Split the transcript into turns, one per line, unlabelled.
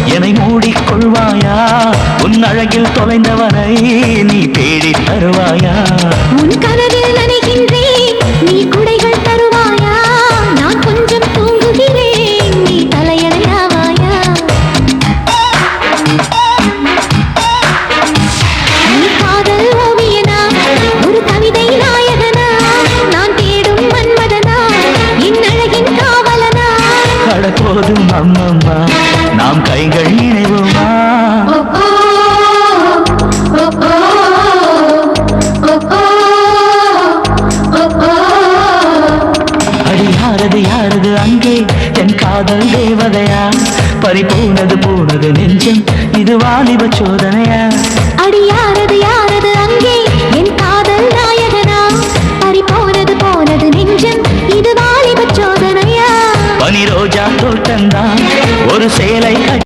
என்னை மூடிக்கொள்வாயா உன் அழகில் தொலைந்தவனை நீ தேடி தருவாயா
உன் கனவில் நனைகின்றேன் நீ குடைகள் தருவாயா நான் கொஞ்சம் தூங்குகிறேன் நீ தலையணையாவாயா நீ காதல் ஓவியனா ஒரு கவிதை நாயகனா நான் தேடும் மன்மதனா என் அழகின் காவலனா
கடப்போதும் அம்மம்மா நாம் கைகள் இணைவோமா அடி யாரது அங்கே என் காதல் தேவதையா போனது நெஞ்சம் இது வாலிப சோதனையா
அடி யாரது அங்கே என் காதல் நாயகனா போனது நெஞ்சம் இது வாலிப சோதனையா
பனி ரோஜா தோட்டந்தான் ஒரு சேலை